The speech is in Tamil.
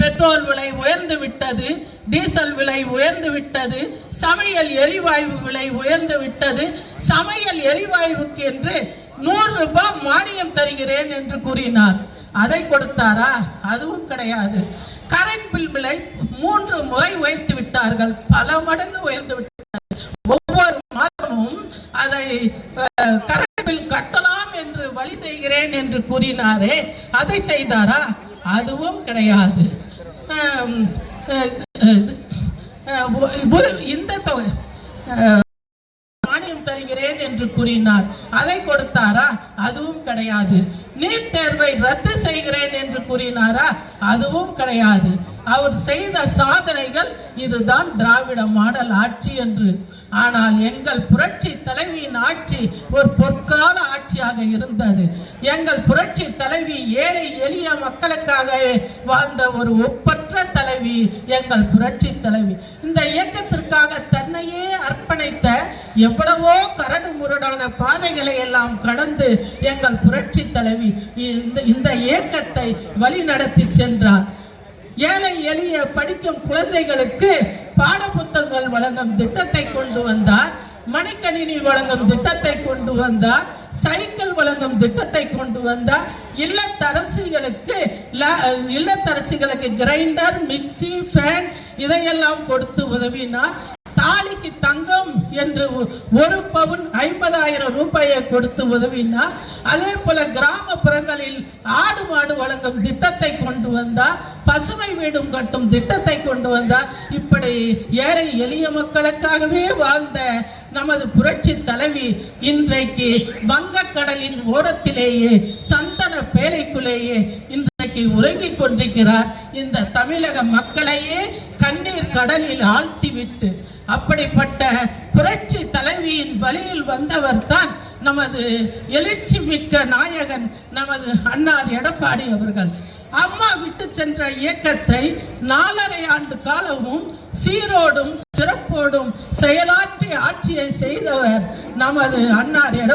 பெட்ரோல் விலை உயர்ந்து விட்டது, டீசல் விலை உயர்ந்து விட்டது, சமையல் எரிவாயு விலை உயர்ந்து விட்டது. சமையல் எரிவாயுவுக்கு என்று 100 ரூபாய் மானியம் தருகிறேன் என்று கூறினார். அதை கொடுத்தாரா? அதுவும் கிடையாது. கரண்ட் பில் விலை 3 முறை உயர்த்தி விட்டார்கள், பல மடங்கு உயர்ந்து விட்டார்கள். ஒவ்வொரு மாதமும் அதை கரண்ட் பில் கட்டலாம் என்று வழி செய்கிறேன் என்று கூறினாரே, அதை செய்தாரா? அதுவும் கிடையாது. இந்த தொகை மானியம் தருகிறேன் என்று கூறினார், அதை கொடுத்தாரா? அதுவும் கிடையாது. நீட் தேர்வை ரத்து செய்கிறேன் என்று கூறினாரா? அதுவும் கிடையாது. அவர் செய்த சாதனைகள் இதுதான் திராவிட மாடல் ஆட்சி என்று. ஆனால் எங்கள் புரட்சி தலைவியின் ஆட்சி ஒரு பொற்கால ஆட்சியாக இருந்தது. எங்கள் புரட்சி தலைவி ஏழை எளிய மக்களுக்காக வாழ்ந்த ஒரு ஒப்பற்ற தலைவி எங்கள் புரட்சி தலைவி. இந்த இயக்கத்திற்காக தன்னையே அர்ப்பணித்த எவ்வளவோ கரடு முரடான பாதைகளை எல்லாம் கடந்து எங்கள் புரட்சி தலைவி இந்த இயக்கத்தை வழி நடத்தி சென்றார். ஏழை எளிய படிக்கும் குழந்தைகளுக்கு பாட புத்தகங்கள் வழங்கும் திட்டத்தை கொண்டு வந்தார், மடிக்கணினி வழங்கும் திட்டத்தை கொண்டு வந்தார், சைக்கிள் வழங்கும் திட்டத்தை கொண்டு வந்தார். இல்லத்தரசிகளுக்கு கிரைண்டர், மிக்சி, ஃபேன் இதையெல்லாம் கொடுத்து உதவினார். தாலிக்கு தங்கம் என்று 1 பவுன் 50,000 ரூபாயை கொடுத்து உதவினார். அதே போல கிராமப்புறங்களில் ஆடு மாடு வழங்கும் திட்டத்தை கொண்டு வந்தார், பசுமை வீடும் கட்டும் திட்டத்தை கொண்டு வந்தார். இப்படி ஏழை எளிய மக்களுக்காகவே வாழ்ந்த நமது புரட்சி தலைவி இன்றைக்கு வங்கக்கடலின் ஓரத்திலேயே சந்தன பேழைக்குள்ளேயே இன்றைக்கு உறங்கிக் கொண்டிருக்கிறார். இந்த தமிழக மக்களையே கண்ணீர் கடலில் ஆழ்த்திவிட்டு அப்படிப்பட்ட புரட்சி தலைவியின் வழியில் வந்தவர் தான் நமது எழுச்சி மிக்க நாயகன் நமது அண்ணார் எடப்பாடி அவர்கள். அம்மா விட்டு சென்ற இயக்கத்தை 4½ ஆண்டு காலமும் சீரோடும் சிறப்போடும் செயலாற்றி ஆட்சியை செய்தவர் நமது அண்ணார் எடப்பாடி.